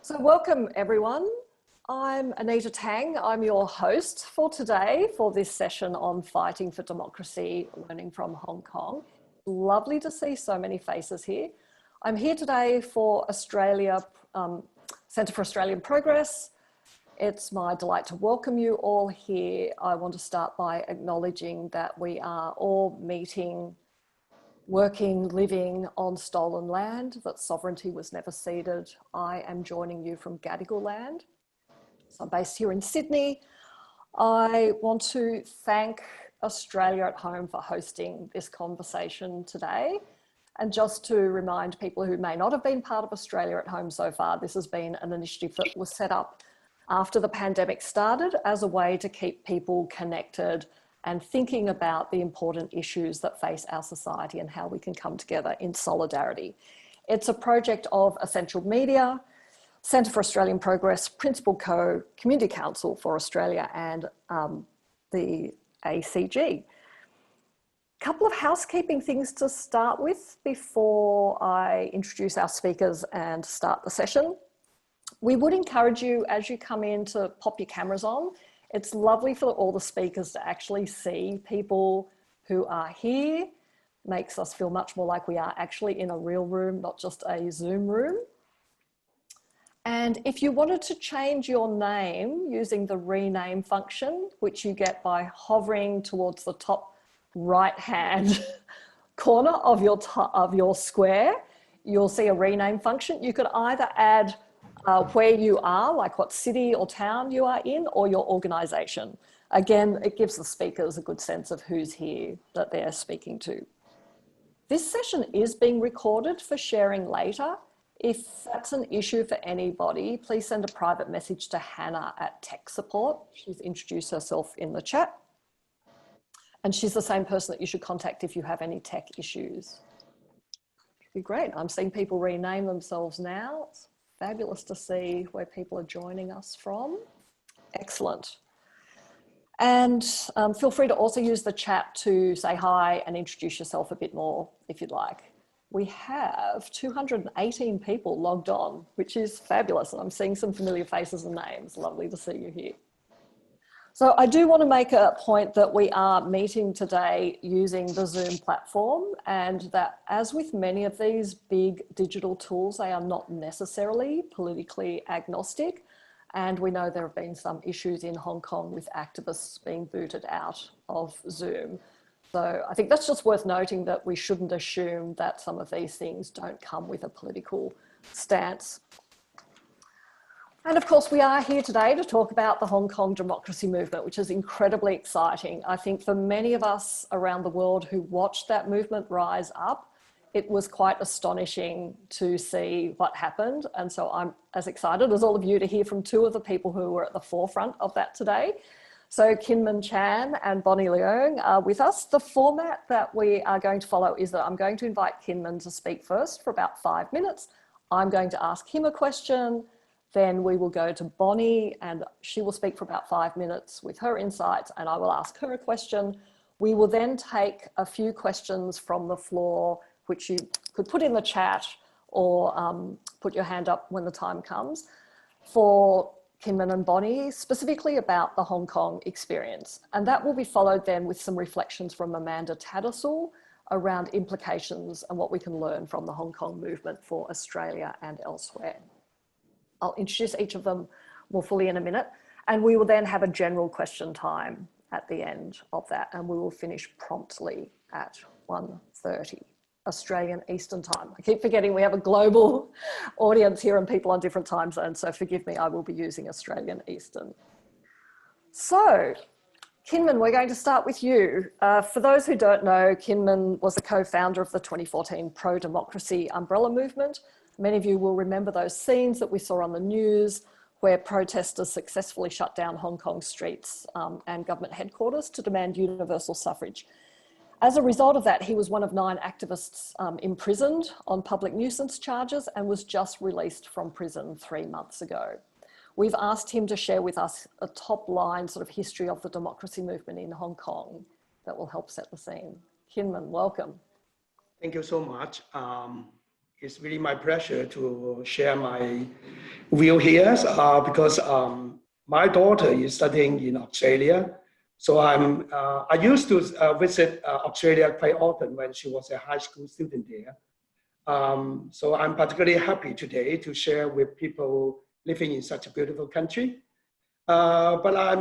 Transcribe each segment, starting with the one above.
So welcome everyone. I'm Anita Tang. I'm your host for today for this session on fighting for democracy, learning from Hong Kong. Lovely to see so many faces here. I'm here today for Centre for Australian Progress. It's my delight to welcome you all here. I want to start by acknowledging that we are all meeting, working, living on stolen land, that sovereignty was never ceded. I am joining you from Gadigal land. So I'm based here in Sydney. I want to thank Australia at Home for hosting this conversation today. And just to remind people who may not have been part of Australia at Home so far, this has been an initiative that was set up after the pandemic started as a way to keep people connected and thinking about the important issues that face our society and how we can come together in solidarity. It's a project of Essential Media, Centre for Australian Progress, Principal Co, Community Council for Australia and the ACG. Couple of housekeeping things to start with before I introduce our speakers and start the session. We would encourage you as you come in to pop your cameras on. It's lovely for all the speakers to actually see people who are here. Makes us feel much more like we are actually in a real room, not just a Zoom room. And if you wanted to change your name using the rename function, which you get by hovering towards the top right-hand corner of your square, you'll see a rename function. You could either add where you are, like what city or town you are in, or your organisation. Again, it gives the speakers a good sense of who's here that they're speaking to. This session is being recorded for sharing later. If that's an issue for anybody, please send a private message to Hannah at Tech Support. She's introduced herself in the chat. And she's the same person that you should contact if you have any tech issues. It'd be great. I'm seeing people rename themselves now. It's fabulous to see where people are joining us from. Excellent. And feel free to also use the chat to say hi and introduce yourself a bit more if you'd like. We have 218 people logged on, which is fabulous. And I'm seeing some familiar faces and names. Lovely to see you here. So I do want to make a point that we are meeting today using the Zoom platform, and that as with many of these big digital tools, they are not necessarily politically agnostic. And we know there have been some issues in Hong Kong with activists being booted out of Zoom. So I think that's just worth noting, that we shouldn't assume that some of these things don't come with a political stance. And of course, we are here today to talk about the Hong Kong democracy movement, which is incredibly exciting. I think for many of us around the world who watched that movement rise up, it was quite astonishing to see what happened. And so I'm as excited as all of you to hear from two of the people who were at the forefront of that today. So Kinman Chan and Leung are with us. The format that we are going to follow is that I'm going to invite Kinman to speak first for about 5 minutes. I'm going to ask him a question. Then we will go to Bonnie and she will speak for about 5 minutes with her insights, and I will ask her a question. We will then take a few questions from the floor, which you could put in the chat or put your hand up when the time comes, for Kinman and Bonnie, specifically about the Hong Kong experience. And that will be followed then with some reflections from Amanda Tattersall around implications and what we can learn from the Hong Kong movement for Australia and elsewhere. I'll introduce each of them more fully in a minute, and we will then have a general question time at the end of that, and we will finish promptly at 1:30 Australian Eastern Time. I keep forgetting we have a global audience here and people on different time zones, so forgive me, I will be using Australian Eastern. So, Kinman, we're going to start with you. For those who don't know, Kinman was the co-founder of the 2014 pro-democracy umbrella movement. Many of you will remember those scenes that we saw on the news where protesters successfully shut down Hong Kong streets and government headquarters to demand universal suffrage. As a result of that, he was one of 9 activists imprisoned on public nuisance charges and was just released from prison 3 months ago. We've asked him to share with us a top line sort of history of the democracy movement in Hong Kong that will help set the scene. Kinman, welcome. Thank you so much. it's really my pleasure to share my view here because my daughter is studying in Australia. So I used to visit Australia quite often when she was a high school student there. So I'm particularly happy today to share with people living in such a beautiful country. But I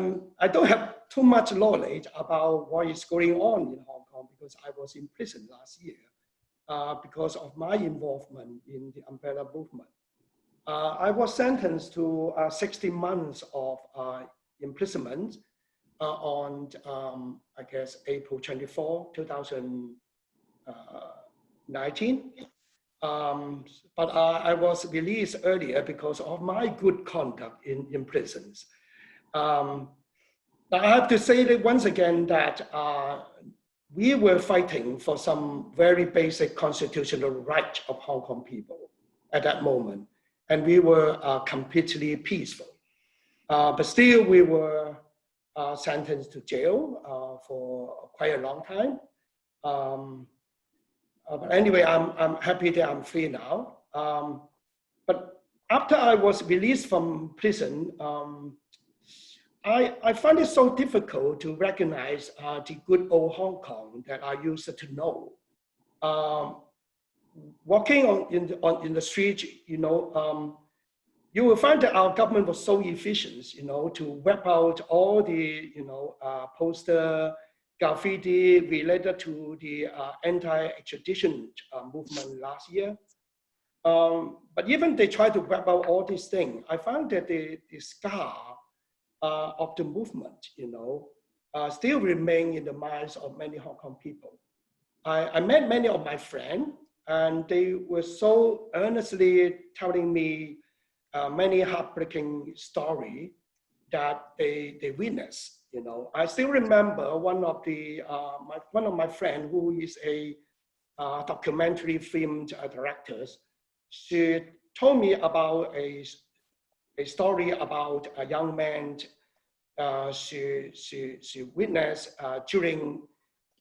don't have too much knowledge about what is going on in Hong Kong because I was in prison last year because of my involvement in the umbrella movement. I was sentenced to 60 months of imprisonment on, I guess, April 24, 2019. But I was released earlier because of my good conduct in prisons. Now I have to say that once again that we were fighting for some very basic constitutional rights of Hong Kong people at that moment. And we were completely peaceful. But still we were sentenced to jail for quite a long time. But anyway, I'm happy that I'm free now. But after I was released from prison, I find it so difficult to recognize the good old Hong Kong that I used to know. Walking in the street, you will find that our government was so efficient, to wipe out all the, poster graffiti related to the anti-extradition movement last year. But even they try to wipe out all these things, I found that the scar of the movement, still remain in the minds of many Hong Kong people. I met many of my friends, and they were so earnestly telling me many heartbreaking stories that they witnessed. I still remember one of my friends who is a documentary film director. She told me about a story about a young man she witnessed during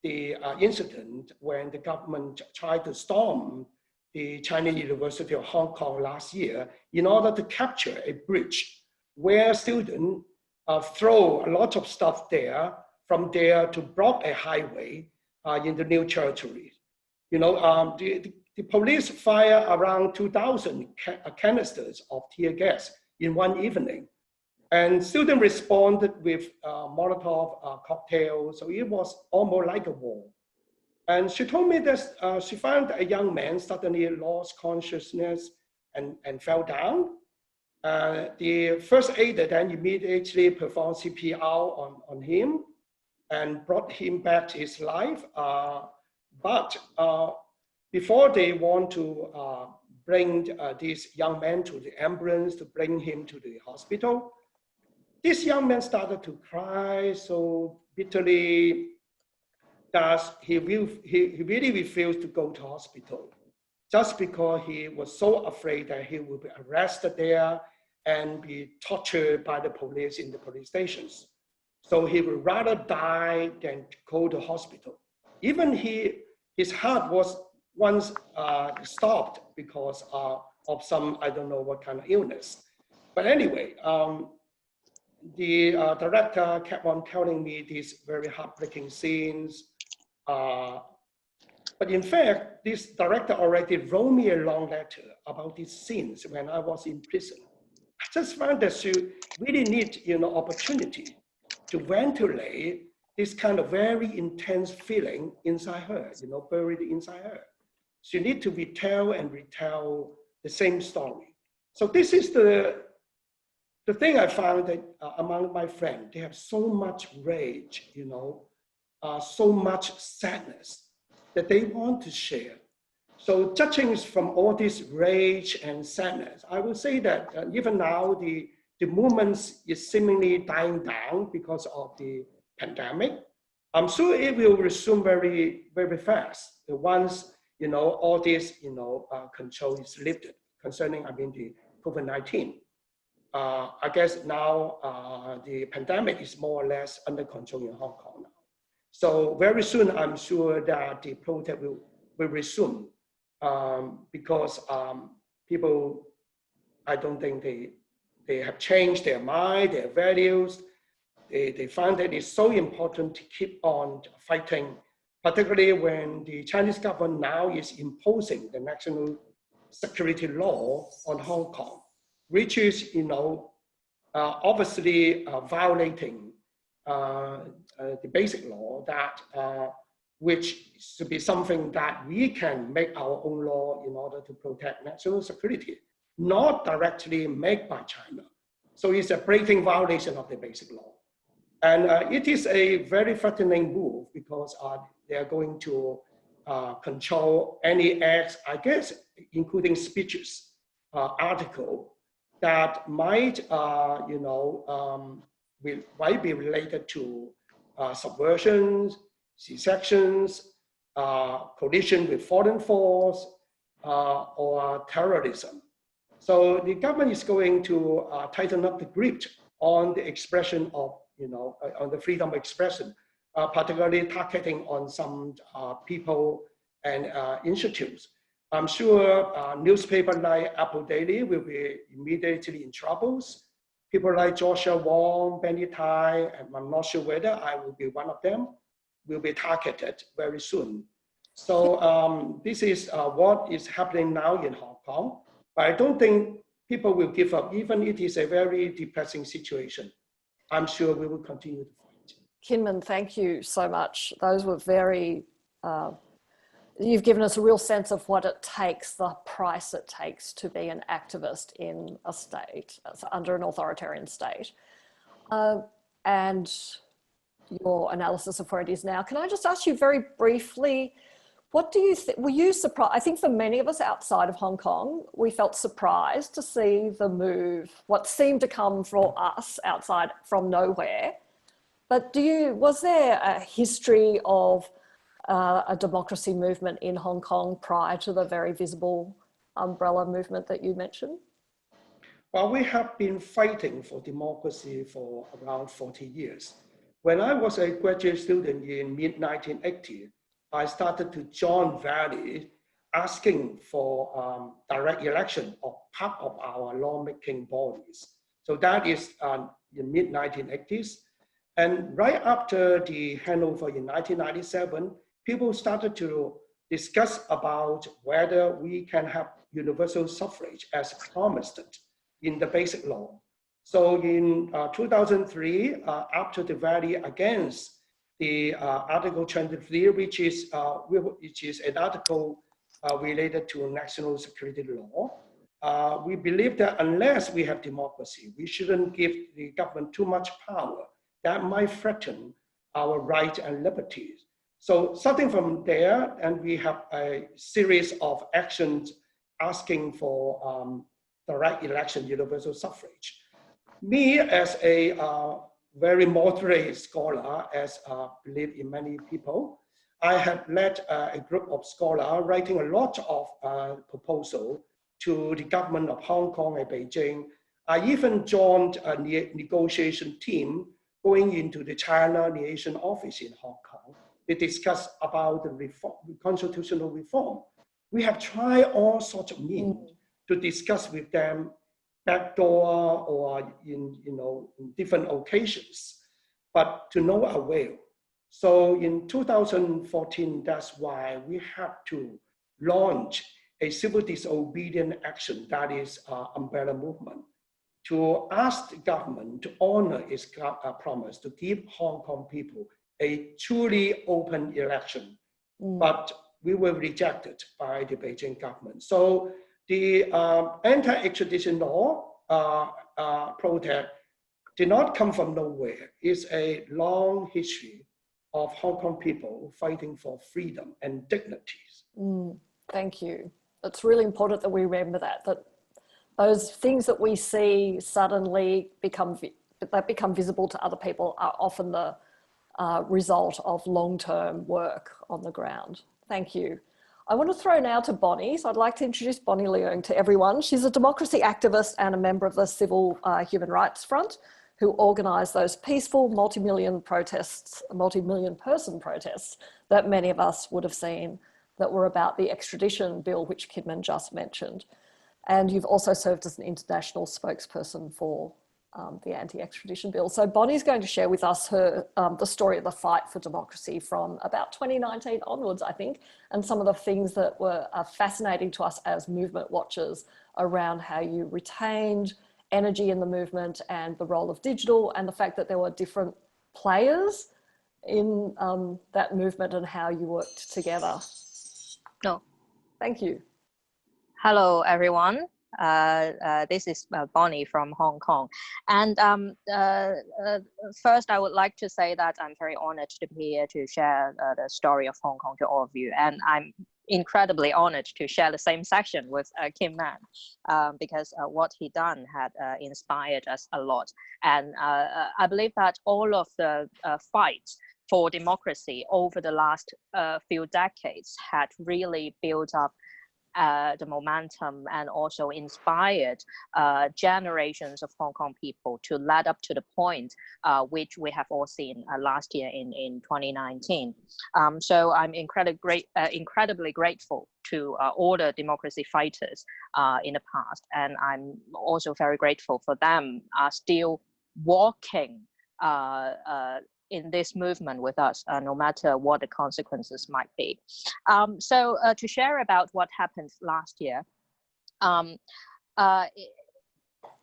the incident when the government tried to storm the Chinese University of Hong Kong last year in order to capture a bridge where students throw a lot of stuff there, from there to block a highway in the new territory. The police fire around 2,000 canisters of tear gas in one evening. And students responded with Molotov cocktails, so it was almost like a war. And she told me that she found a young man suddenly lost consciousness and fell down. The first aider then immediately performed CPR on him and brought him back to his life. But before they want to bring this young man to the ambulance to bring him to the hospital, this young man started to cry so bitterly that he really refused to go to hospital, just because he was so afraid that he would be arrested there and be tortured by the police in the police stations. So he would rather die than go to hospital. Even his heart was once stopped because of some, I don't know what kind of illness. But anyway, the director kept on telling me these very heartbreaking scenes. But in fact, this director already wrote me a long letter about these scenes when I was in prison. I just found that she really need, opportunity to ventilate this kind of very intense feeling inside her, buried inside her. She need to retell and retell the same story. So this is the thing I found that among my friends, they have so much rage, so much sadness that they want to share. So judging from all this rage and sadness, I would say that even now the movement is seemingly dying down because of the pandemic. I'm sure it will resume very, very fast once all this control is lifted concerning the COVID-19. I guess now the pandemic is more or less under control in Hong Kong now. So very soon, I'm sure that the protest will resume because people, I don't think they have changed their mind, their values. They find that it's so important to keep on fighting, particularly when the Chinese government now is imposing the national security law on Hong Kong, which is, obviously violating the basic law that which should be something that we can make our own law in order to protect national security, not directly made by China. So it's a blatant violation of the basic law. And it is a very threatening move because they are going to control any acts, I guess, including speeches, article that might, might be related to subversions, secessions, collision with foreign force, or terrorism. So the government is going to tighten up the grip on the expression of, on the freedom of expression, particularly targeting on some people and institutes. I'm sure newspapers like Apple Daily will be immediately in troubles. People like Joshua Wong, Benny Tai, and I'm not sure whether I will be one of them, will be targeted very soon. So this is what is happening now in Hong Kong. But I don't think people will give up, even if it is a very depressing situation. I'm sure we will continue to fight. Kinman, thank you so much. Those were very, you've given us a real sense of what it takes, the price it takes to be an activist in a state, under an authoritarian state. And your analysis of where it is now. Can I just ask you very briefly, what do you think, were you surprised? I think for many of us outside of Hong Kong, we felt surprised to see the move, what seemed to come for us outside from nowhere. But was there a history of a democracy movement in Hong Kong prior to the very visible umbrella movement that you mentioned? Well, we have been fighting for democracy for around 40 years. When I was a graduate student in mid-1980, I started to join rallies asking for direct election of part of our lawmaking bodies. So that is in mid-1980s. And right after the handover in 1997, people started to discuss about whether we can have universal suffrage as promised in the basic law. So in 2003, after the rally against the Article 23, which is an article related to national security law, we believe that unless we have democracy, we shouldn't give the government too much power. That might threaten our rights and liberties. So starting from there, and we have a series of actions asking for direct election, universal suffrage. Me, as a very moderate scholar, as believe in many people, I have led a group of scholars writing a lot of proposals to the government of Hong Kong and Beijing. I even joined a negotiation team going into the China liaison office in Hong Kong. We discussed about the reform, constitutional reform. We have tried all sorts of means to discuss with them backdoor or in different occasions, but to no avail. So in 2014, that's why we had to launch a civil disobedience action, that is umbrella movement, to ask the government to honor its promise to give Hong Kong people a truly open election. But we were rejected by the Beijing government. So the anti-extradition law protest did not come from nowhere. It's a long history of Hong Kong people fighting for freedom and dignities. Thank you. It's really important that we remember that those things that we see suddenly become visible to other people are often the result of long-term work on the ground. Thank you. I want to throw now to Bonnie. So I'd like to introduce Bonnie Leung to everyone. She's a democracy activist and a member of the Civil Human Rights Front, who organised those peaceful multi-million person protests that many of us would have seen that were about the extradition bill, which Kinman just mentioned. And you've also served as an international spokesperson for the anti-extradition bill. So Bonnie's going to share with us her the story of the fight for democracy from about 2019 onwards, I think, and some of the things that were fascinating to us as movement watchers around how you retained energy in the movement and the role of digital and the fact that there were different players in that movement and how you worked together. No. Thank you. Hello, everyone. This is Bonnie from Hong Kong. And first, I would like to say that I'm very honored to be here to share the story of Hong Kong to all of you. And I'm incredibly honored to share the same section with Kinman because what he done had inspired us a lot. And I believe that all of the fights for democracy over the last few decades had really built up the momentum and also inspired generations of Hong Kong people to lead up to the point which we have all seen last year in 2019. So I'm incredibly grateful to all the democracy fighters in the past, and I'm also very grateful for them still walking in this movement with us, no matter what the consequences might be. So to share about what happened last year,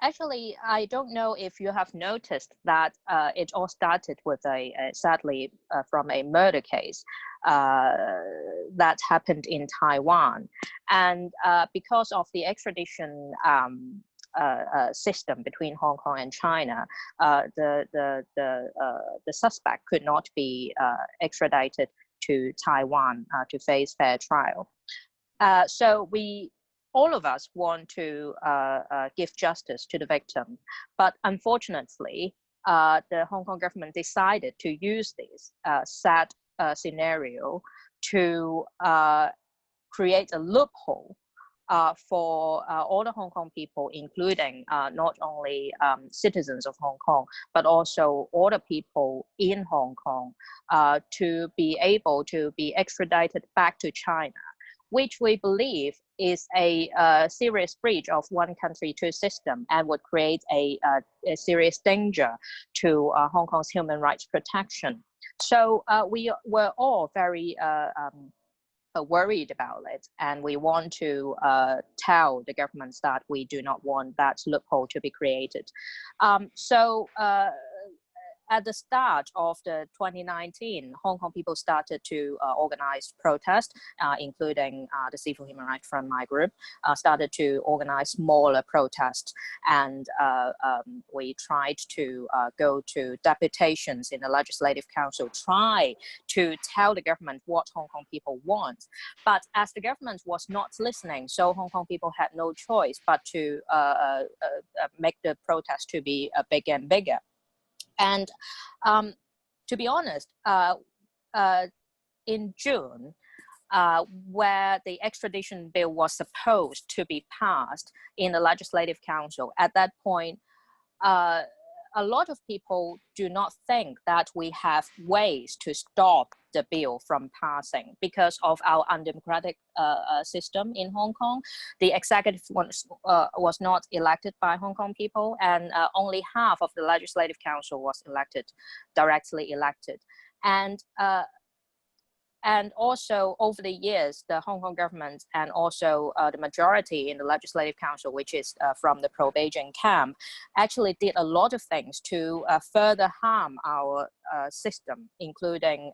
actually, I don't know if you have noticed that it all started with sadly, from a murder case that happened in Taiwan. And because of the extradition system between Hong Kong and China, the suspect could not be extradited to Taiwan to face fair trial. So all of us want to give justice to the victim, but unfortunately, the Hong Kong government decided to use this sad scenario to create a loophole for all the Hong Kong people, including not only citizens of Hong Kong, but also all the people in Hong Kong to be able to be extradited back to China, which we believe is a serious breach of one country, two system, and would create a serious danger to Hong Kong's human rights protection. So we were all very worried about it, and we want to tell the governments that we do not want that loophole to be created. So at the start of the 2019, Hong Kong people started to organize protests, including the Civil Human Rights Front, my group, started to organize smaller protests. And we tried to go to deputations in the Legislative Council, try to tell the government what Hong Kong people want. But as the government was not listening, so Hong Kong people had no choice but to make the protest to be bigger and bigger. And to be honest, in June, where the extradition bill was supposed to be passed in the Legislative Council, at that point, a lot of people do not think that we have ways to stop the bill from passing because of our undemocratic system in Hong Kong. The executive was not elected by Hong Kong people, and only half of the Legislative Council was directly elected. And also over the years, the Hong Kong government and also the majority in the Legislative Council, which is from the pro-Beijing camp, actually did a lot of things to further harm our system, including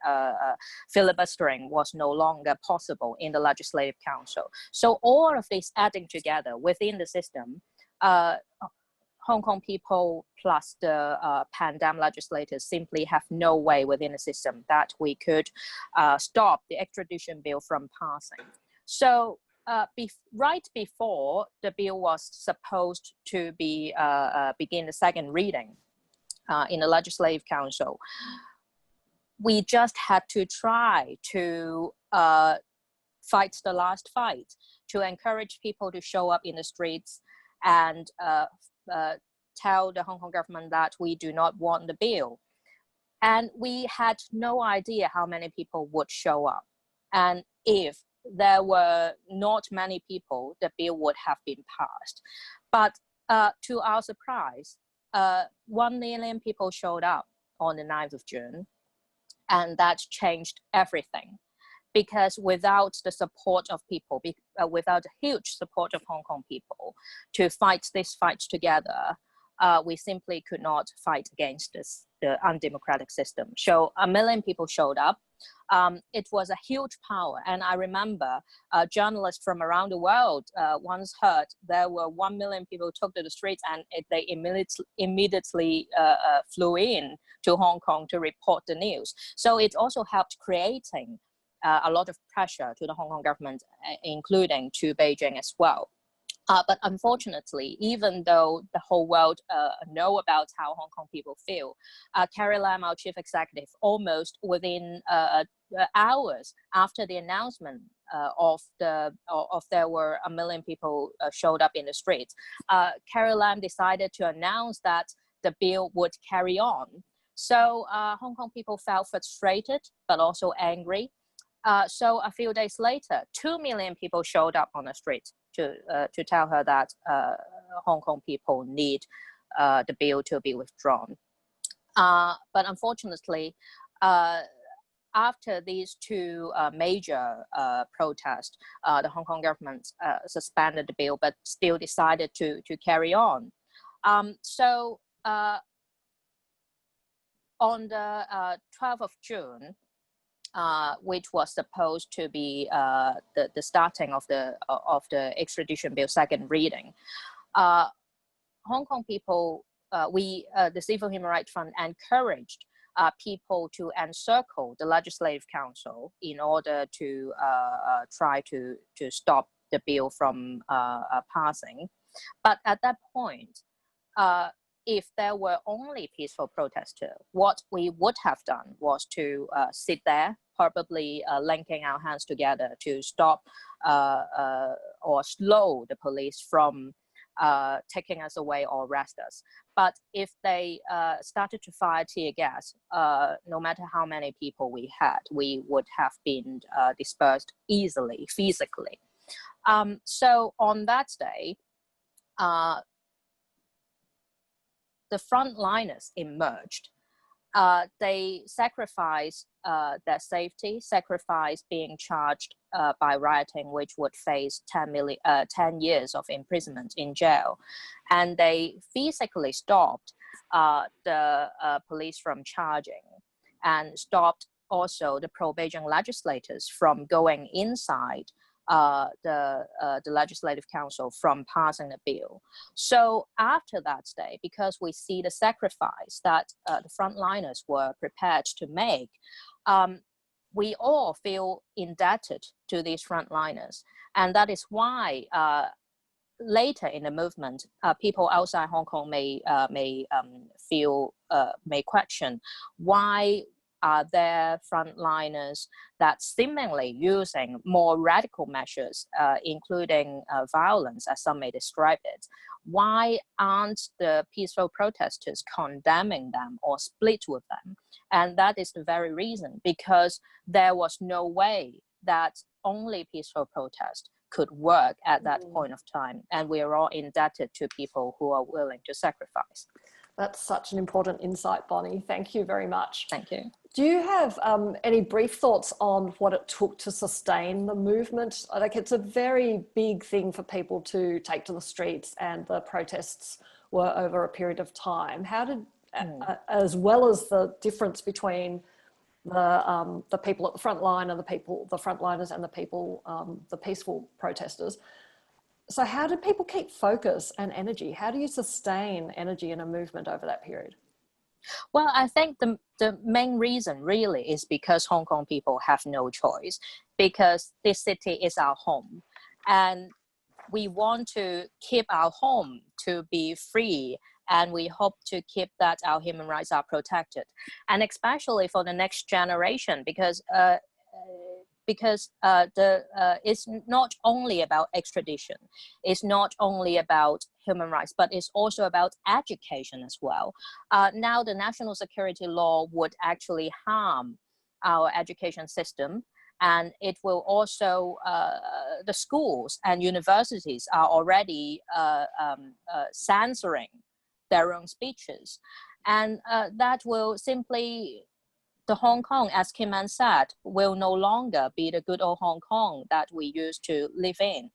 filibustering was no longer possible in the Legislative Council. So all of this adding together within the system, Hong Kong people plus the pandemic legislators simply have no way within the system that we could stop the extradition bill from passing. So right before the bill was supposed to be begin the second reading in the Legislative Council, we just had to try to fight the last fight, to encourage people to show up in the streets and tell the Hong Kong government that we do not want the bill. And we had no idea how many people would show up. And if there were not many people, the bill would have been passed. But to our surprise, 1 million people showed up on the 9th of June, and that changed everything. Because without the support of people, without the huge support of Hong Kong people to fight this fight together, we simply could not fight against the undemocratic system. So 1 million people showed up. It was a huge power. And I remember journalists from around the world once heard there were 1 million people took to the streets, and they immediately flew in to Hong Kong to report the news. So it also helped creating a lot of pressure to the Hong Kong government, including to Beijing as well. But unfortunately, even though the whole world know about how Hong Kong people feel, Carrie Lam, our chief executive, almost within hours after the announcement of there were 1 million people showed up in the streets, Carrie Lam decided to announce that the bill would carry on. So Hong Kong people felt frustrated, but also angry. So a few days later, 2 million people showed up on the street to tell her that Hong Kong people need the bill to be withdrawn. But unfortunately, after these two major protests, the Hong Kong government suspended the bill, but still decided to carry on. So on the 12th of June, which was supposed to be the starting of the extradition bill second reading, Hong Kong people, the Civil Human Rights Fund, encouraged people to encircle the Legislative Council in order to try to stop the bill from passing. But at that point, if there were only peaceful protesters, what we would have done was to sit there, probably linking our hands together to stop or slow the police from taking us away or arrest us. But if they started to fire tear gas, no matter how many people we had, we would have been dispersed easily, physically. So on that day, the frontliners emerged. They sacrificed their safety, sacrificed being charged by rioting, which would face 10 years of imprisonment in jail. And they physically stopped the police from charging, and stopped also the pro-Beijing legislators from going inside the Legislative Council from passing the bill. So after that day, because we see the sacrifice that the frontliners were prepared to make, we all feel indebted to these frontliners. And that is why later in the movement, people outside Hong Kong may question why are there frontliners that seemingly using more radical measures, including violence, as some may describe it? Why aren't the peaceful protesters condemning them or split with them? And that is the very reason, because there was no way that only peaceful protest could work at that point of time. And we are all indebted to people who are willing to sacrifice. That's such an important insight, Bonnie. Thank you very much. Thank you. Do you have any brief thoughts on what it took to sustain the movement? Like, it's a very big thing for people to take to the streets, and the protests were over a period of time. How did, as well as the difference between the people at the front line and the frontliners and the people, the peaceful protesters. So how do people keep focus and energy? How do you sustain energy in a movement over that period? Well, I think the main reason really is because Hong Kong people have no choice, because this city is our home. And we want to keep our home to be free, and we hope to keep that our human rights are protected. And especially for the next generation, because it's not only about extradition, it's not only about human rights, but it's also about education as well. Now the national security law would actually harm our education system, And it will also, the schools and universities are already censoring their own speeches. And that will simply, the Hong Kong, as Kinman said, will no longer be the good old Hong Kong that we used to live in.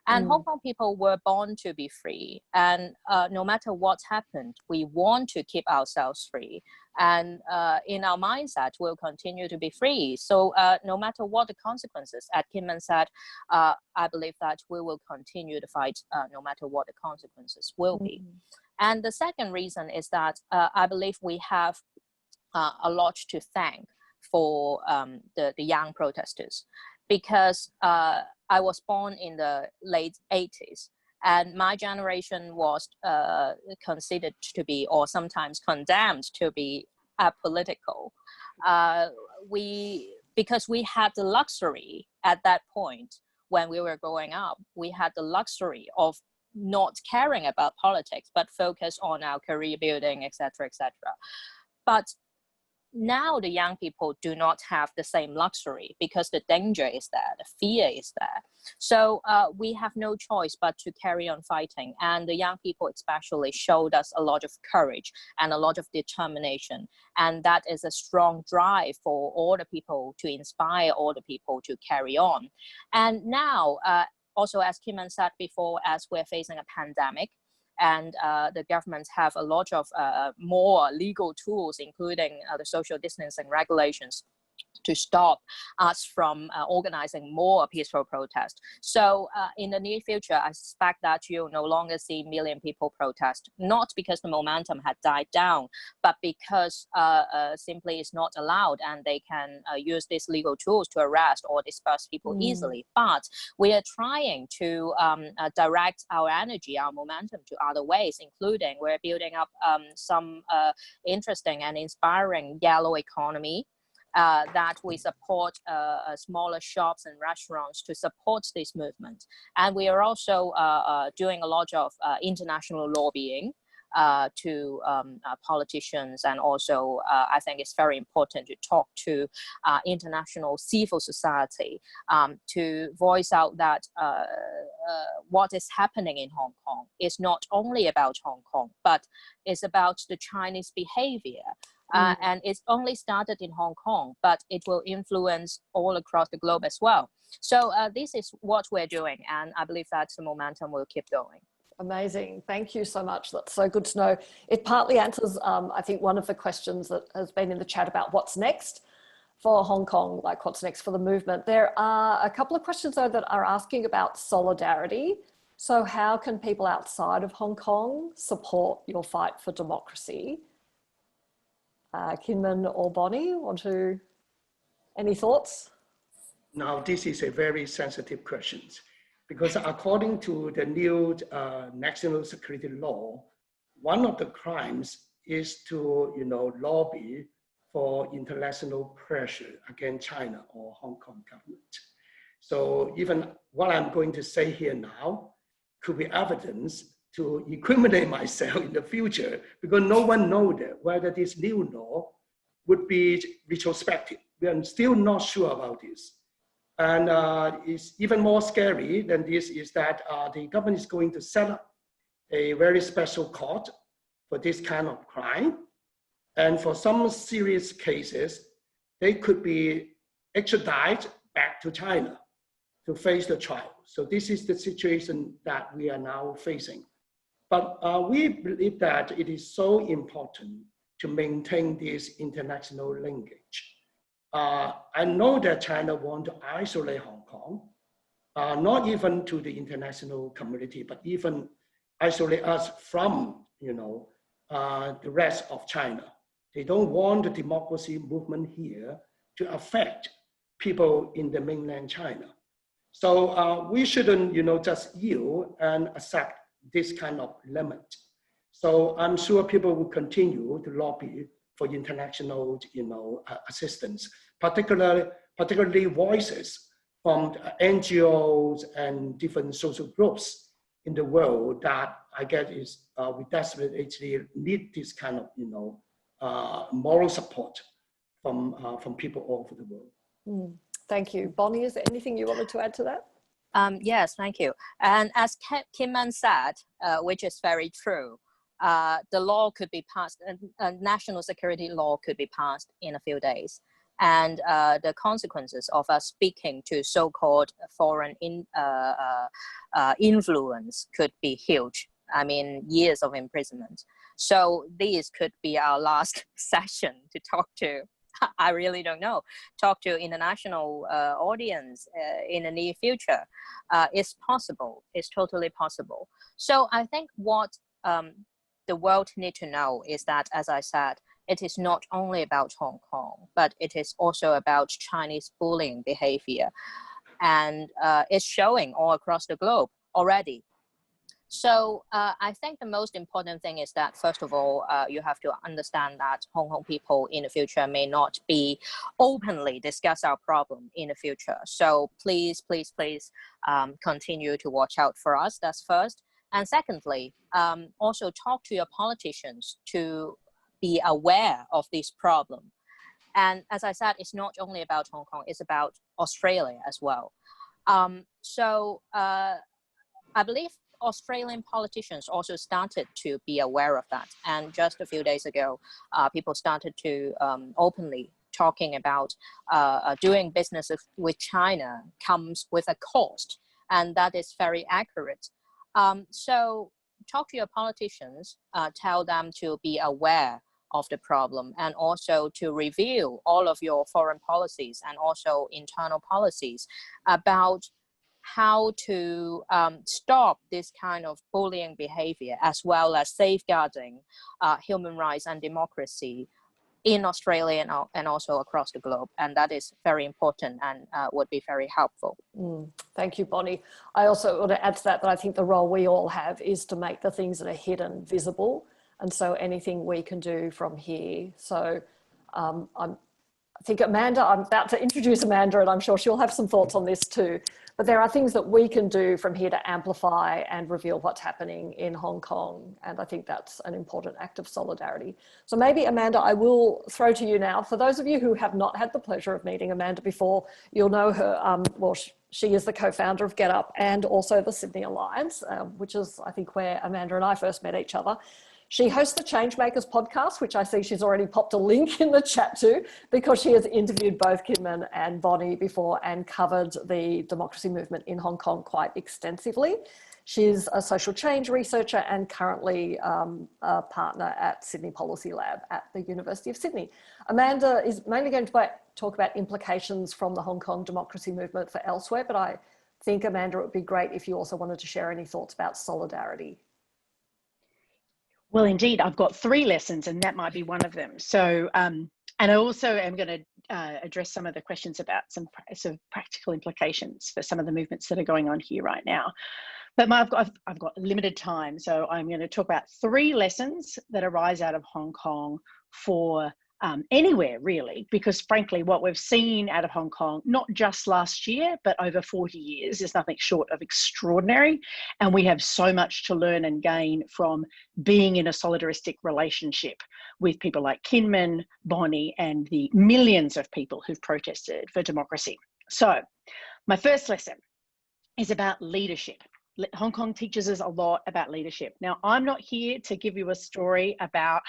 And Hong Kong people were born to be free. And no matter what's happened, we want to keep ourselves free. And in our mindset, we'll continue to be free. So no matter what the consequences, as Kinman said, I believe that we will continue to fight no matter what the consequences will be. And the second reason is that I believe we have a lot to thank for the young protesters, because I was born in the late 80s, and my generation was considered to be, or sometimes condemned to be, apolitical. Because we had the luxury at that point when we were growing up, we had the luxury of not caring about politics, but focus on our career building, etc., etc. But now the young people do not have the same luxury, because the danger is there, the fear is there. So we have no choice but to carry on fighting. And the young people especially showed us a lot of courage and a lot of determination. And that is a strong drive for all the people, to inspire all the people to carry on. And now, also as Kinman said before, as we're facing a pandemic, and the governments have a lot of more legal tools, including the social distancing regulations, to stop us from organizing more peaceful protests. So in the near future, I suspect that you'll no longer see million people protest, not because the momentum had died down, but because simply it's not allowed, and they can use these legal tools to arrest or disperse people easily. But we are trying to direct our energy, our momentum to other ways, including we're building up some interesting and inspiring yellow economy, that we support smaller shops and restaurants to support this movement. And we are also doing a lot of international lobbying to politicians, and also I think it's very important to talk to international civil society to voice out that what is happening in Hong Kong is not only about Hong Kong, but it's about the Chinese behavior. And it's only started in Hong Kong, but it will influence all across the globe as well. So this is what we're doing, and I believe that the momentum will keep going. Amazing. Thank you so much. That's so good to know. It partly answers, I think, one of the questions that has been in the chat about what's next for Hong Kong, like what's next for the movement. There are a couple of questions, though, that are asking about solidarity. So how can people outside of Hong Kong support your fight for democracy? Kinman or Bonnie, any thoughts? Now, this is a very sensitive question, because according to the new national security law, one of the crimes is to, lobby for international pressure against China or Hong Kong government. So even what I'm going to say here now could be evidence to incriminate myself in the future, because no one knows whether this new law would be retrospective. We are still not sure about this. And it's even more scary than this is that the government is going to set up a very special court for this kind of crime. And for some serious cases, they could be extradited back to China to face the trial. So this is the situation that we are now facing. But we believe that it is so important to maintain this international linkage. I know that China wants to isolate Hong Kong, not even to the international community, but even isolate us from, the rest of China. They don't want the democracy movement here to affect people in the mainland China. So we shouldn't, just yield and accept this kind of limit. So I'm sure people will continue to lobby for international, assistance, particularly voices from NGOs and different social groups in the world that I guess is we desperately actually need this kind of, moral support from people all over the world. Thank you. Bonnie, is there anything you wanted to add to that? Yes, thank you. And as Kinman said, which is very true, the law could be passed, a national security law could be passed in a few days. And the consequences of us speaking to so-called foreign influence could be huge. I mean, years of imprisonment. So these could be our last session to talk to. I really don't know. Talk to international audience in the near future. It's possible. It's totally possible. So I think what the world need to know is that, as I said, it is not only about Hong Kong, but it is also about Chinese bullying behavior. And it's showing all across the globe already. So I think the most important thing is that, first of all, you have to understand that Hong Kong people in the future may not be openly discuss our problem in the future. So please, please, please continue to watch out for us. That's first. And secondly, also talk to your politicians to be aware of this problem. And as I said, it's not only about Hong Kong, it's about Australia as well. So I believe Australian politicians also started to be aware of that. And just a few days ago, people started to openly talking about doing business with China comes with a cost. And that is very accurate. So talk to your politicians, tell them to be aware of the problem, and also to review all of your foreign policies and also internal policies about how to stop this kind of bullying behavior, as well as safeguarding human rights and democracy in Australia and also across the globe. And that is very important and would be very helpful. Thank you, Bonnie. I also want to add to that I think the role we all have is to make the things that are hidden visible. And so anything we can do from here. So I think Amanda, I'm about to introduce Amanda, and I'm sure she'll have some thoughts on this too. But there are things that we can do from here to amplify and reveal what's happening in Hong Kong. And I think that's an important act of solidarity. So maybe, Amanda, I will throw to you now. For those of you who have not had the pleasure of meeting Amanda before, you'll know her, she is the co-founder of Get Up and also the Sydney Alliance, which is, I think, where Amanda and I first met each other. She hosts the Changemakers podcast, which I see she's already popped a link in the chat to, because she has interviewed both Kinman and Bonnie before and covered the democracy movement in Hong Kong quite extensively. She's a social change researcher and currently a partner at Sydney Policy Lab at the University of Sydney. Amanda is mainly going to talk about implications from the Hong Kong democracy movement for elsewhere, but I think, Amanda, it would be great if you also wanted to share any thoughts about solidarity. Well, indeed, I've got 3 lessons, and that might be one of them. So, and I also am going to address some of the questions about some sort of practical implications for some of the movements that are going on here right now. But I've got limited time, so I'm going to talk about 3 lessons that arise out of Hong Kong for anywhere really, because frankly, what we've seen out of Hong Kong, not just last year, but over 40 years, is nothing short of extraordinary. And we have so much to learn and gain from being in a solidaristic relationship with people like Kinman, Bonnie, and the millions of people who've protested for democracy. So my first lesson is about leadership. Hong Kong teaches us a lot about leadership. Now, I'm not here to give you a story about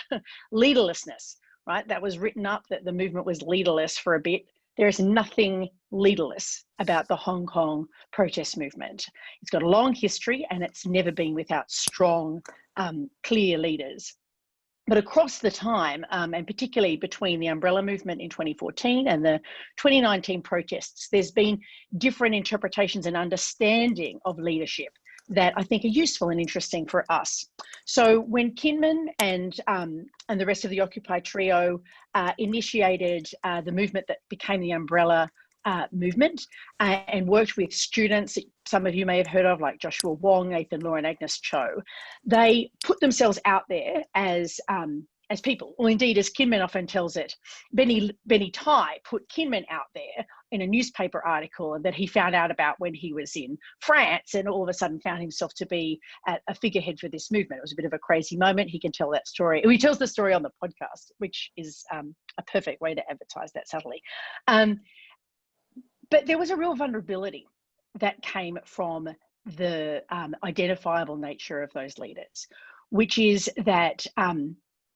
leaderlessness. Right, that was written up that the movement was leaderless for a bit. There is nothing leaderless about the Hong Kong protest movement. It's got a long history and it's never been without strong, clear leaders. But across the time, and particularly between the umbrella movement in 2014 and the 2019 protests, there's been different interpretations and understanding of leadership that I think are useful and interesting for us. So when Kinman and the rest of the Occupy trio initiated the movement that became the umbrella movement and worked with students that some of you may have heard of, like Joshua Wong, Nathan Law, and Agnes Cho, they put themselves out there as people. Well, indeed, as Kinman often tells it, Benny Tai put Kinman out there in a newspaper article that he found out about when he was in France, and all of a sudden found himself to be a figurehead for this movement. It was a bit of a crazy moment. He can tell that story. He tells the story on the podcast, which is a perfect way to advertise that subtly. But there was a real vulnerability that came from the identifiable nature of those leaders, which is that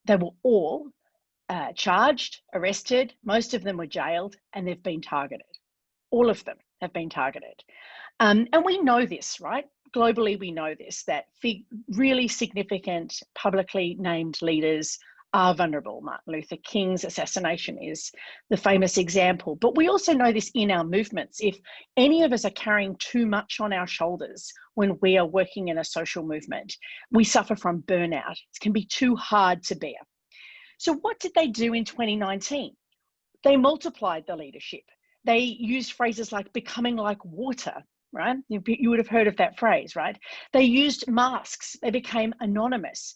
they were all charged, arrested, most of them were jailed, and they've been targeted. All of them have been targeted. And we know this, right? Globally, we know this, that really significant publicly named leaders are vulnerable. Martin Luther King's assassination is the famous example. But we also know this in our movements. If any of us are carrying too much on our shoulders when we are working in a social movement, we suffer from burnout. It can be too hard to bear. So what did they do in 2019? They multiplied the leadership. They used phrases like becoming like water, right? You would have heard of that phrase, right? They used masks. They became anonymous.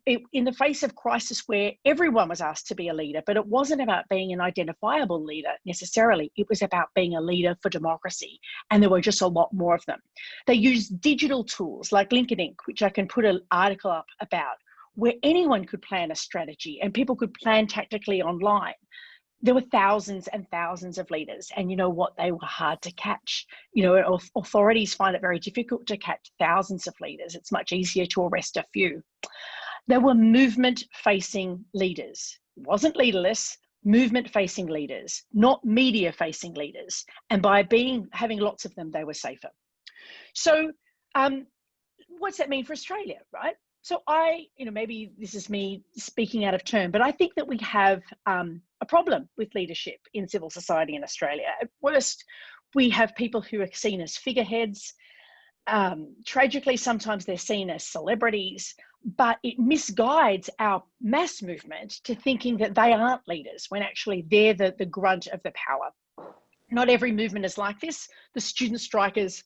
In the face of crisis where everyone was asked to be a leader, but it wasn't about being an identifiable leader necessarily. It was about being a leader for democracy. And there were just a lot more of them. They used digital tools like LinkedIn, which I can put an article up about, where anyone could plan a strategy and people could plan tactically online. There were thousands and thousands of leaders, and you know what? They were hard to catch. You know, authorities find it very difficult to catch thousands of leaders. It's much easier to arrest a few. There were movement-facing leaders. It wasn't leaderless, movement-facing leaders, not media-facing leaders. And by having lots of them, they were safer. So what's that mean for Australia, right? So maybe this is me speaking out of turn, but I think that we have a problem with leadership in civil society in Australia. At worst, we have people who are seen as figureheads. Tragically, sometimes they're seen as celebrities, but it misguides our mass movement to thinking that they aren't leaders when actually they're the grunt of the power. Not every movement is like this. The student strikers,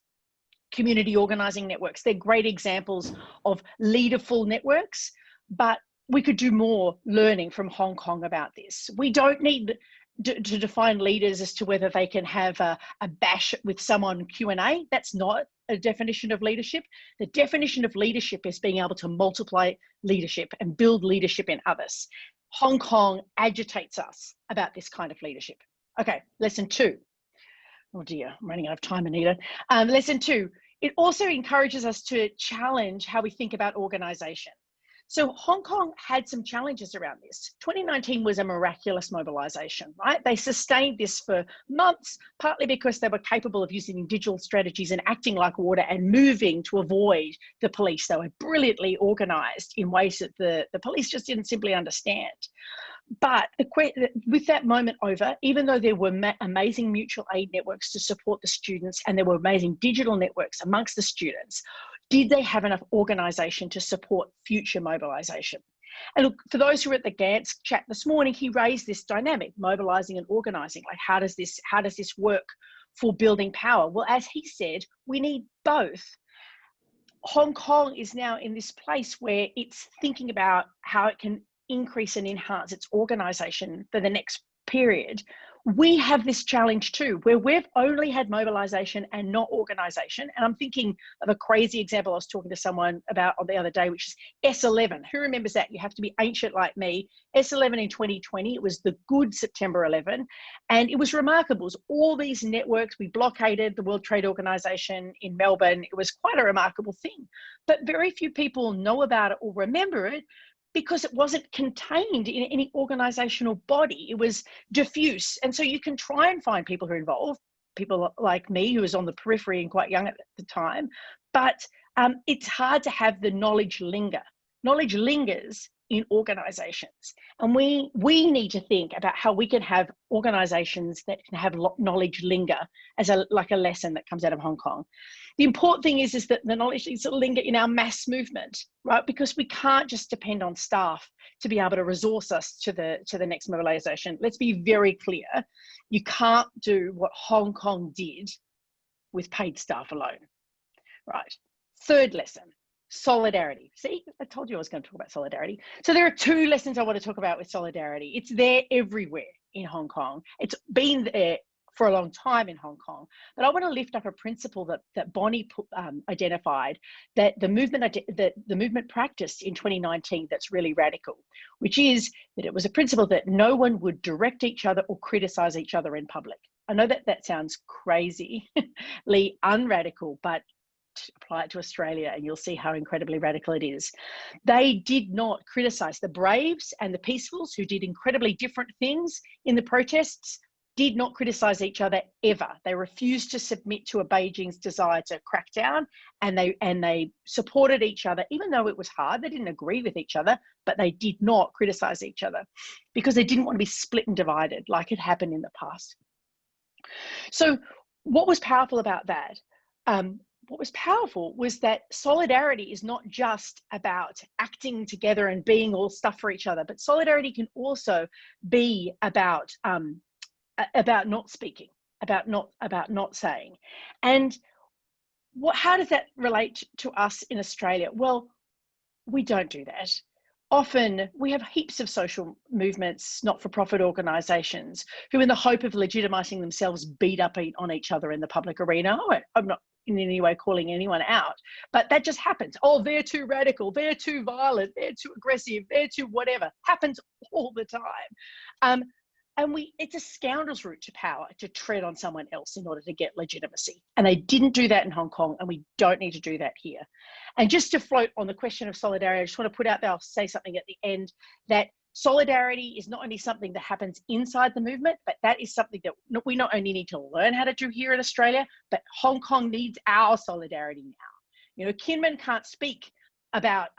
community organising networks, they're great examples of leaderful networks, but we could do more learning from Hong Kong about this. We don't need to define leaders as to whether they can have a bash with someone Q&A. That's not a definition of leadership. The definition of leadership is being able to multiply leadership and build leadership in others. Hong Kong agitates us about this kind of leadership. Okay, lesson 2. Oh dear, I'm running out of time, Anita. Lesson 2, it also encourages us to challenge how we think about organisation. So Hong Kong had some challenges around this. 2019 was a miraculous mobilisation, right? They sustained this for months, partly because they were capable of using digital strategies and acting like water and moving to avoid the police. They were brilliantly organised in ways that the police just didn't simply understand. But with that moment over, even though there were amazing mutual aid networks to support the students and there were amazing digital networks amongst the students, did they have enough organisation to support future mobilisation? And look, for those who were at the Gantz chat this morning, he raised this dynamic, mobilising and organising. Like, how does this work for building power? Well, as he said, we need both. Hong Kong is now in this place where it's thinking about how it can increase and enhance its organisation for the next period. We have this challenge too, where we've only had mobilisation and not organisation. And I'm thinking of a crazy example I was talking to someone about on the other day, which is S11. Who remembers that? You have to be ancient like me. S11 in 2020, it was the good September 11. And it was remarkable. It was all these networks. We blockaded the World Trade Organization in Melbourne. It was quite a remarkable thing. But very few people know about it or remember it, because it wasn't contained in any organizational body. It was diffuse. And so you can try and find people who are involved, people like me who was on the periphery and quite young at the time, but it's hard to have the knowledge linger. Knowledge lingers in organizations. And we need to think about how we can have organizations that can have knowledge linger as a lesson that comes out of Hong Kong. The important thing is that the knowledge needs to linger in our mass movement, right? Because we can't just depend on staff to be able to resource us to the next mobilization. Let's be very clear. You can't do what Hong Kong did with paid staff alone, right? Third lesson. Solidarity. See, I told you I was going to talk about solidarity. So there are 2 lessons I want to talk about with solidarity. It's there everywhere in Hong Kong. It's been there for a long time in Hong Kong. But I want to lift up a principle that Bonnie identified, that the movement practiced in 2019 that's really radical, which is that it was a principle that no one would direct each other or criticize each other in public. I know that that sounds crazily unradical, but apply it to Australia and you'll see how incredibly radical it is. They did not criticise the Braves and the Peacefuls, who did incredibly different things in the protests, did not criticise each other ever. They refused to submit to a Beijing's desire to crack down, and they supported each other, even though it was hard. They didn't agree with each other, but they did not criticise each other because they didn't want to be split and divided like it happened in the past. So what was powerful about that? What was powerful was that solidarity is not just about acting together and being all stuff for each other, but solidarity can also be about not speaking, about not saying. And how does that relate to us in Australia? Well, we don't do that. Often we have heaps of social movements, not-for-profit organisations, who in the hope of legitimising themselves beat up on each other in the public arena. I'm not in any way calling anyone out, but that just happens. Oh, they're too radical, they're too violent, they're too aggressive, they're too whatever. Happens all the time. And it's a scoundrel's route to power to tread on someone else in order to get legitimacy. And they didn't do that in Hong Kong, and we don't need to do that here. And just to float on the question of solidarity, I just want to put out there, I'll say something at the end, that solidarity is not only something that happens inside the movement, but that is something that we not only need to learn how to do here in Australia, but Hong Kong needs our solidarity now. You know, Kinman can't speak about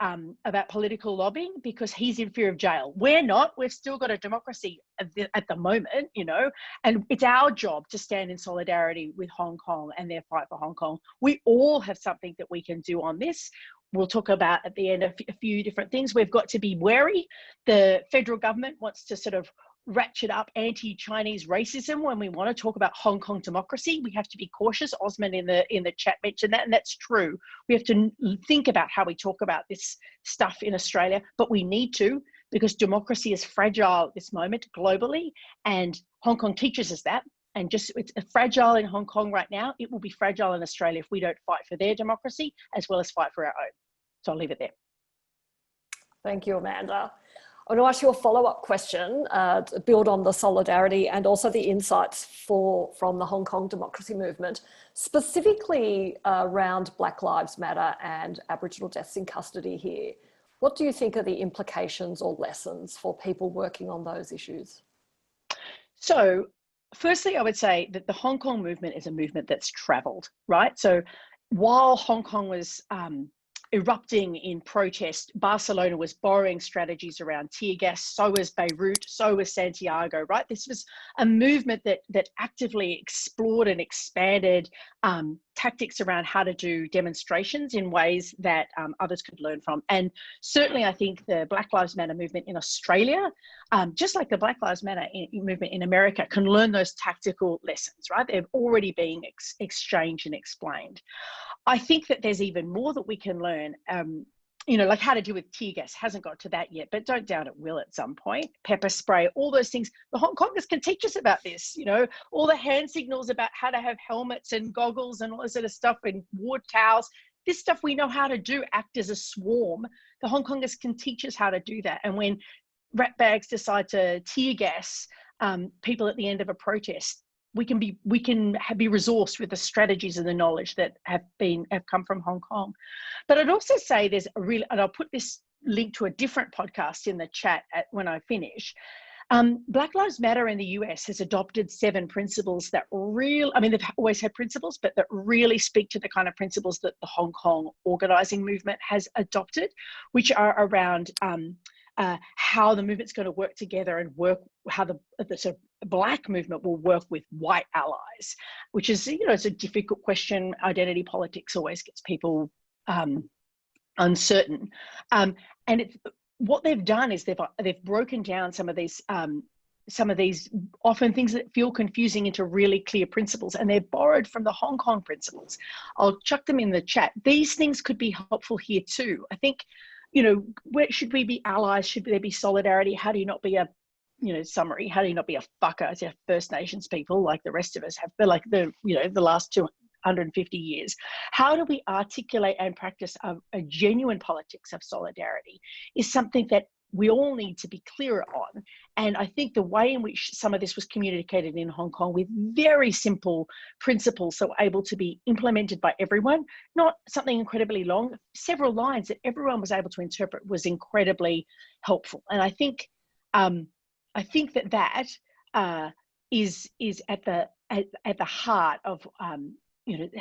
political lobbying because he's in fear of jail. We're not. We've still got a democracy at the moment, you know, and it's our job to stand in solidarity with Hong Kong and their fight for Hong Kong. We all have something that we can do on this. We'll talk about at the end a few different things. We've got to be wary. The federal government wants to sort of ratchet up anti-Chinese racism when we want to talk about Hong Kong democracy. We have to be cautious. Osman in the chat mentioned that, and that's true. We have to think about how we talk about this stuff in Australia, but we need to, because democracy is fragile at this moment globally, and Hong Kong teaches us that. And just it's fragile in Hong Kong right now. It will be fragile in Australia if we don't fight for their democracy as well as fight for our own. So I'll leave it there. Thank you, Amanda. I want to ask you a follow-up question to build on the solidarity and also the insights from the Hong Kong democracy movement, specifically around Black Lives Matter and Aboriginal deaths in custody here. What do you think are the implications or lessons for people working on those issues? So, firstly, I would say that the Hong Kong movement is a movement that's travelled, right? So while Hong Kong was erupting in protest, Barcelona was borrowing strategies around tear gas, so was Beirut, so was Santiago, right? This was a movement that actively explored and expanded tactics around how to do demonstrations in ways that others could learn from. And certainly I think the Black Lives Matter movement in Australia, just like the Black Lives Matter movement in America, can learn those tactical lessons, right? They've already been exchanged and explained. I think that there's even more that we can learn, you know, like how to deal with tear gas. Hasn't got to that yet, but don't doubt it will at some point. Pepper spray, all those things. The Hong Kongers can teach us about this, you know, all the hand signals about how to have helmets and goggles and all this sort of stuff and ward towels. This stuff we know how to do, act as a swarm. The Hong Kongers can teach us how to do that. And when rat bags decide to tear gas people at the end of a protest, we can be resourced with the strategies and the knowledge that have come from Hong Kong. But I'd also say there's a real, and I'll put this link to a different podcast in the chat when I finish. Black Lives Matter in the US has adopted 7 principles that they've always had principles, but that really speak to the kind of principles that the Hong Kong organizing movement has adopted, which are around how the movement's going to work together and how the sort of Black movement will work with white allies, which is, you know, it's a difficult question. Identity politics always gets people uncertain. And what they've done is they've broken down some of these often things that feel confusing into really clear principles, and they're borrowed from the Hong Kong principles. I'll chuck them in the chat. These things could be helpful here too. I think, you know, where should we be allies? Should there be solidarity? How do you not be a, you know, summary? How do you not be a fucker as First Nations people like the rest of us have, like the last 250 years? How do we articulate and practice a genuine politics of solidarity is something that we all need to be clearer on. And I think the way in which some of this was communicated in Hong Kong with very simple principles that were able to be implemented by everyone, not something incredibly long, several lines that everyone was able to interpret, was incredibly helpful. And I think that is at the heart of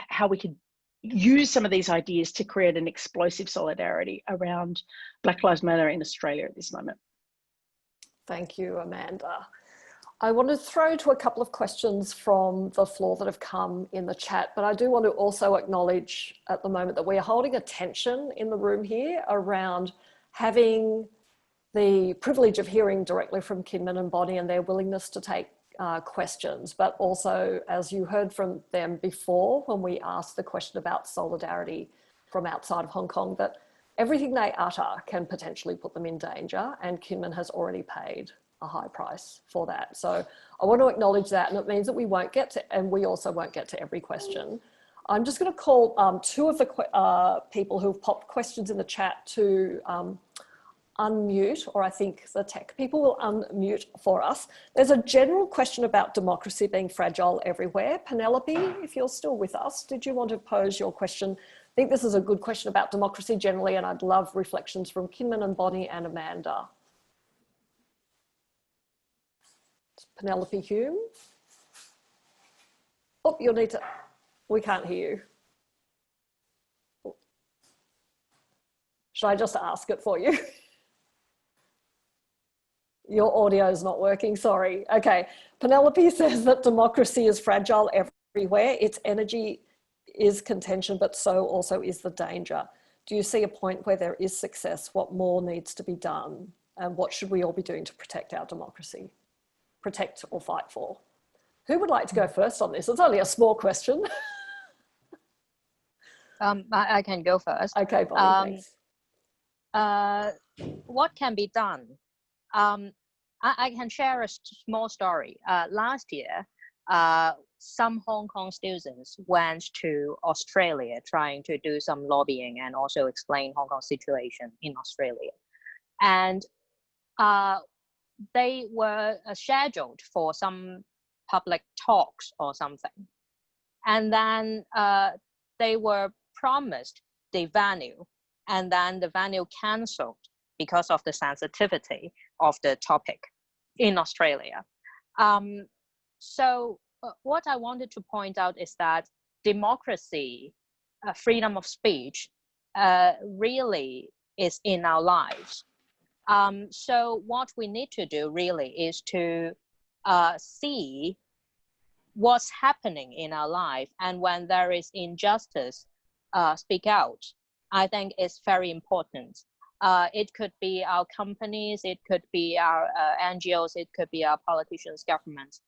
how we could use some of these ideas to create an explosive solidarity around Black Lives Matter in Australia at this moment. Thank you, Amanda. I want to throw to a couple of questions from the floor that have come in the chat, but I do want to also acknowledge at the moment that we are holding a tension in the room here around having the privilege of hearing directly from Kinman and Bonnie and their willingness to take questions, but also, as you heard from them before, when we asked the question about solidarity from outside of Hong Kong, that everything they utter can potentially put them in danger, and Kinman has already paid a high price for that. So I want to acknowledge that, and it means that we won't get to, and we also won't get to every question. I'm just going to call two of the people who've popped questions in the chat to unmute, or I think the tech people will unmute for us. There's a general question about democracy being fragile everywhere. Penelope, if you're still with us, did you want to pose your question? I think this is a good question about democracy generally, and I'd love reflections from Kinman and Bonnie and Amanda. Penelope Hume. Oh, you'll need to, we can't hear you. Should I just ask it for you? Your audio is not working, sorry. Okay, Penelope says that democracy is fragile everywhere. Its energy is contention, but so also is the danger. Do you see a point where there is success? What more needs to be done? And what should we all be doing to protect our democracy? Protect or fight for? Who would like to go first on this? It's only a small question. I can go first. Okay, Bonnie, thanks. What can be done? I can share a small story. Last year, some Hong Kong students went to Australia trying to do some lobbying and also explain Hong Kong's situation in Australia. And they were scheduled for some public talks or something. And then they were promised the venue, and then the venue cancelled because of the sensitivity of the topic in Australia. So what I wanted to point out is that democracy, freedom of speech, really is in our lives. So what we need to do really is to see what's happening in our life, and when there is injustice, speak out. I think it's very important. It could be our companies, it could be our NGOs, it could be our politicians, governments.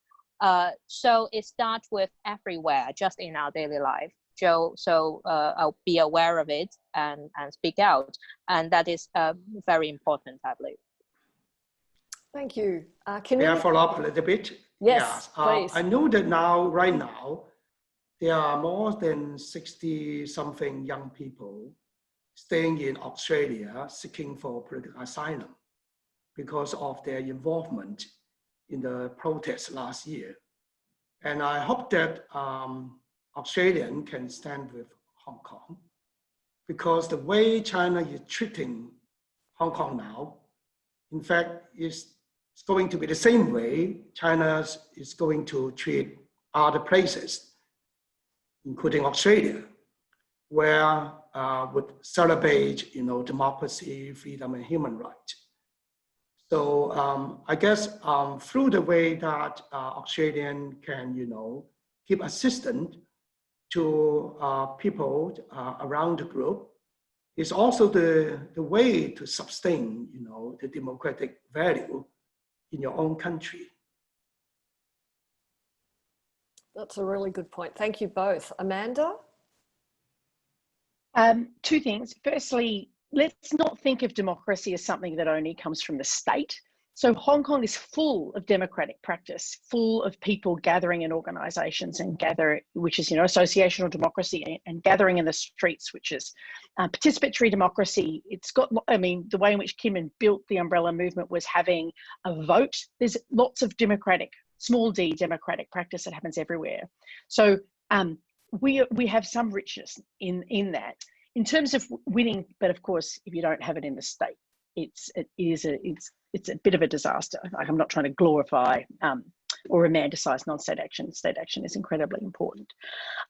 So it starts with everywhere, just in our daily life. So I'll be aware of it and speak out. And that is very important, I believe. Thank you. May I follow up a little bit? Yes, please. I know that right now, there are more than 60-something young people staying in Australia seeking for political asylum because of their involvement in the protests last year. And I hope that Australians can stand with Hong Kong, because the way China is treating Hong Kong now, in fact, is going to be the same way China is going to treat other places, including Australia, where would celebrate, democracy, freedom, and human rights. So I guess through the way that Australian can, give assistance to people around the group, is also the way to sustain, the democratic value in your own country. That's a really good point. Thank you both. Amanda? Two things. Firstly, let's not think of democracy as something that only comes from the state. So Hong Kong is full of democratic practice, full of people gathering in organisations and which is, associational democracy, and gathering in the streets, which is participatory democracy. It's got, the way in which Kinman built the umbrella movement was having a vote. There's lots of democratic, small d democratic practice that happens everywhere. So we have some richness in that. In terms of winning, but of course, if you don't have it in the state, it's a bit of a disaster. Like, I'm not trying to glorify or romanticize non-state action. State action is incredibly important.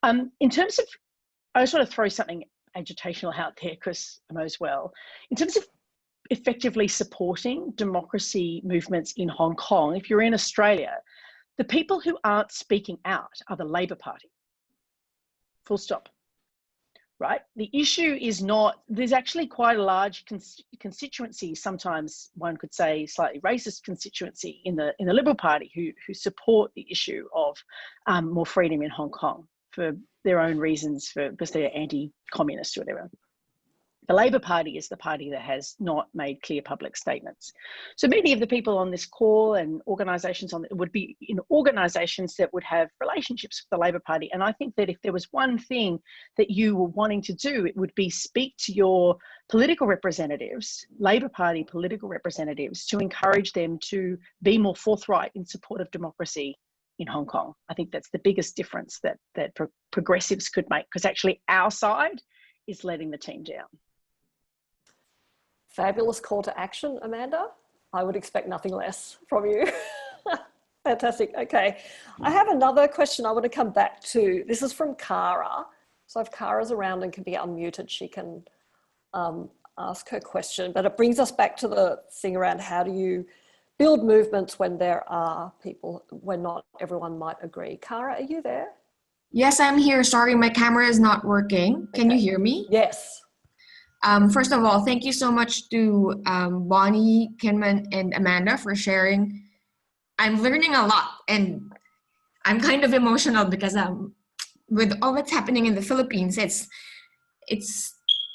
In terms of, I just want to throw something agitational out there because I know as well. In terms of effectively supporting democracy movements in Hong Kong, if you're in Australia, the people who aren't speaking out are the Labor Party. Full stop. Right? The issue is not, there's actually quite a large constituency, sometimes one could say slightly racist constituency in the Liberal Party who support the issue of more freedom in Hong Kong for their own reasons, because they're anti-communist or whatever. The Labor Party is the party that has not made clear public statements. So many of the people on this call and organisations would be in organisations that would have relationships with the Labor Party. And I think that if there was one thing that you were wanting to do, it would be speak to your political representatives, Labor Party political representatives, to encourage them to be more forthright in support of democracy in Hong Kong. I think that's the biggest difference that progressives could make, because actually our side is letting the team down. Fabulous call to action, Amanda. I would expect nothing less from you. Fantastic. Okay. I have another question I want to come back to. This is from Cara. So if Cara's around and can be unmuted, she can ask her question. But it brings us back to the thing around how do you build movements when there are people, when not everyone might agree. Cara, are you there? Yes, I'm here. Sorry, my camera is not working. Can you hear me? Yes. First of all, thank you so much to Bonnie, Kinman, and Amanda for sharing. I'm learning a lot, and I'm kind of emotional because with all that's happening in the Philippines, it's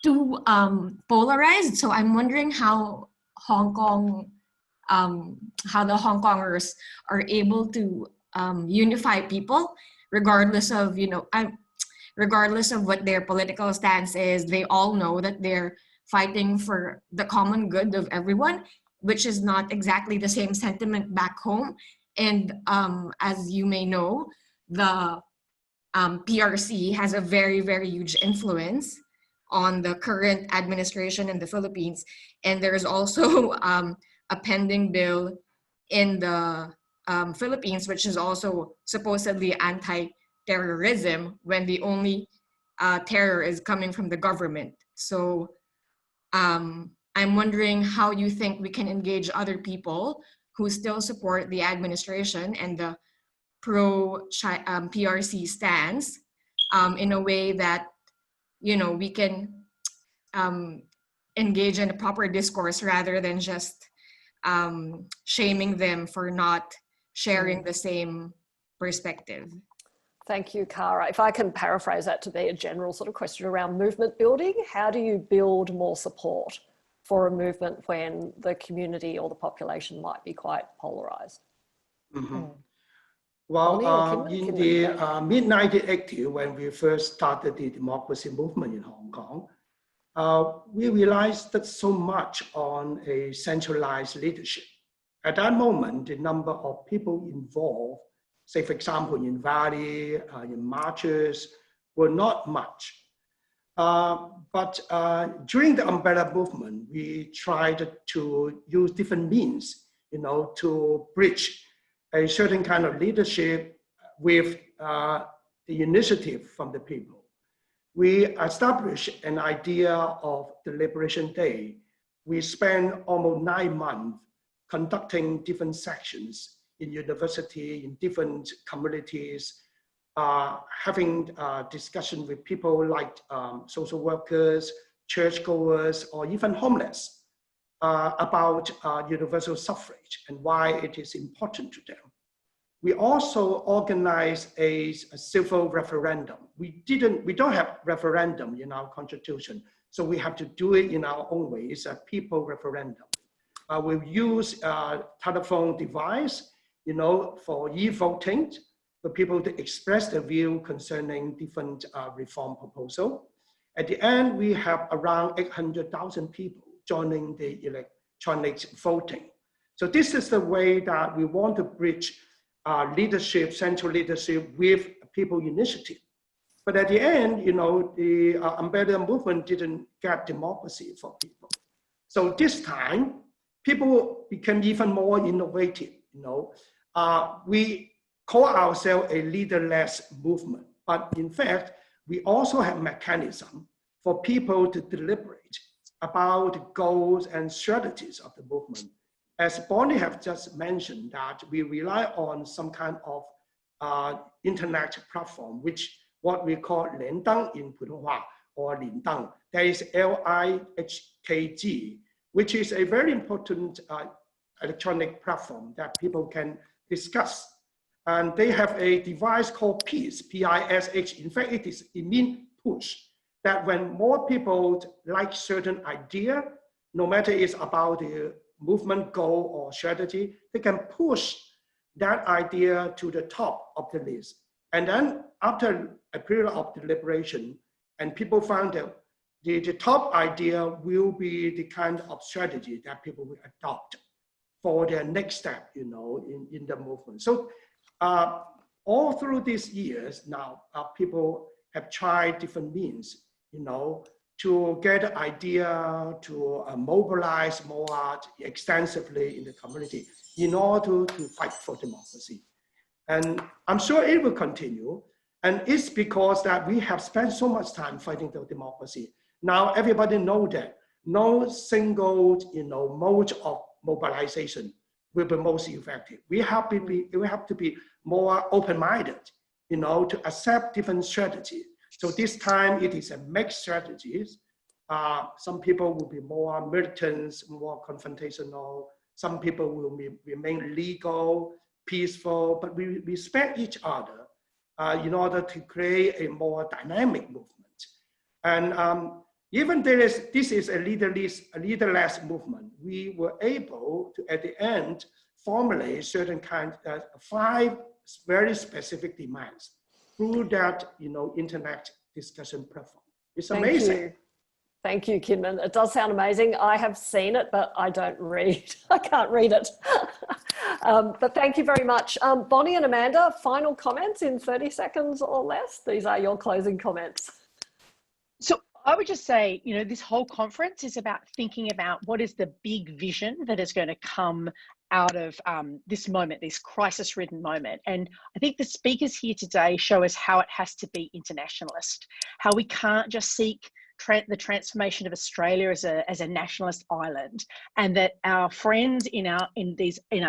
too polarized. So I'm wondering how the Hong Kongers are able to unify people, regardless of regardless of what their political stance is. They all know that they're fighting for the common good of everyone, which is not exactly the same sentiment back home. And as you may know, the PRC has a very, very huge influence on the current administration in the Philippines. And there's also a pending bill in the Philippines, which is also supposedly anti-terrorism, when the only terror is coming from the government. So I'm wondering how you think we can engage other people who still support the administration and the pro-PRC stance in a way that, we can engage in a proper discourse rather than just shaming them for not sharing the same perspective. Thank you, Cara. If I can paraphrase that to be a general sort of question around movement building, how do you build more support for a movement when the community or the population might be quite polarized? Mm-hmm. Well, in the mid-1980s, when we first started the democracy movement in Hong Kong, we realized that so much on a centralized leadership. At that moment, the number of people involved, say for example in rally, in marches, were not much. But during the umbrella movement, we tried to use different means, to bridge a certain kind of leadership with the initiative from the people. We established an idea of the Liberation Day. We spent almost 9 months conducting different sections in university, in different communities, having discussion with people like social workers, churchgoers, or even homeless about universal suffrage and why it is important to them. We also organized a civil referendum. We don't have referendum in our constitution, so we have to do it in our own way. It's a people referendum. will use a telephone device, for e-voting, for people to express their view concerning different reform proposal. At the end, we have around 800,000 people joining the electronic voting. So this is the way that we want to bridge leadership, central leadership with people initiative. But at the end, the umbrella movement didn't get democracy for people. So this time, people became even more innovative. We call ourselves a leaderless movement, but in fact, we also have mechanism for people to deliberate about the goals and strategies of the movement. As Bonnie have just mentioned, that we rely on some kind of internet platform, which what we call 联登 in Putonghua or 联登. There is LIHKG, which is a very important electronic platform that people can discuss. And they have a device called PISH, P-I-S-H. In fact, it means push. That when more people like certain idea, no matter it's about the movement goal or strategy, they can push that idea to the top of the list. And then after a period of deliberation, and people found that the top idea will be the kind of strategy that people will adopt for their next step, in the movement. So all through these years now, people have tried different means, to get an idea, to mobilize more extensively in the community in order to fight for democracy. And I'm sure it will continue. And it's because that we have spent so much time fighting for democracy. Now everybody knows that no single, mode of mobilization will be most effective. We have to be more open-minded, to accept different strategies. So this time it is a mixed strategies. Some people will be more militant, more confrontational. Some people will remain legal, peaceful, but we respect each other in order to create a more dynamic movement. And even this is a leaderless movement, we were able to, at the end, formulate certain 5 very specific demands through that, internet discussion platform. It's amazing. Thank you, Kinman. It does sound amazing. I have seen it, but I don't read. I can't read it. But thank you very much. Bonnie and Amanda, final comments in 30 seconds or less. These are your closing comments. So I would just say, this whole conference is about thinking about what is the big vision that is going to come out of this moment, this crisis-ridden moment. And I think the speakers here today show us how it has to be internationalist, how we can't just seek the transformation of Australia as a nationalist island, and that our friends in our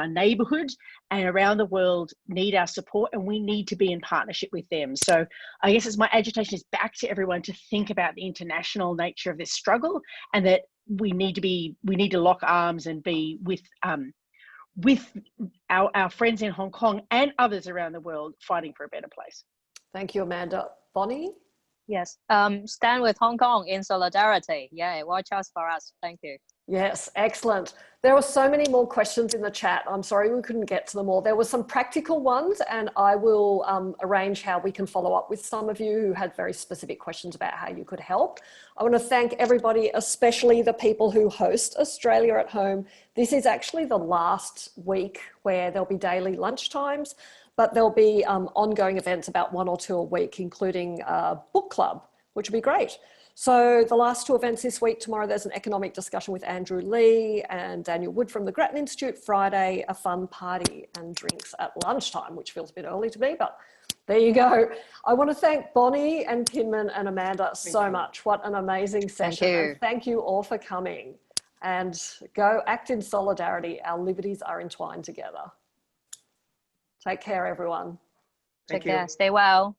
neighbourhood and around the world need our support, and we need to be in partnership with them. So I guess as my agitation is back to everyone to think about the international nature of this struggle, and that we need to lock arms and be with our friends in Hong Kong and others around the world fighting for a better place. Thank you, Amanda. Bonnie? Yes, stand with Hong Kong in solidarity. Yeah, watch us for us. Thank you. Yes, excellent. There were so many more questions in the chat. I'm sorry we couldn't get to them all. There were some practical ones, and I will arrange how we can follow up with some of you who had very specific questions about how you could help. I want to thank everybody, especially the people who host Australia at Home. This is actually the last week where there'll be daily lunchtimes, but there'll be ongoing events, about 1 or 2 a week, including a book club, which will be great. So the last 2 events this week, tomorrow there's an economic discussion with Andrew Lee and Daniel Wood from the Grattan Institute. Friday, a fun party and drinks at lunchtime, which feels a bit early to me, but there you go. I want to thank Bonnie and Kinman and Amanda so much. What an amazing session. And thank you all for coming. And go act in solidarity. Our liberties are entwined together. Take care, everyone. Take care. Stay well.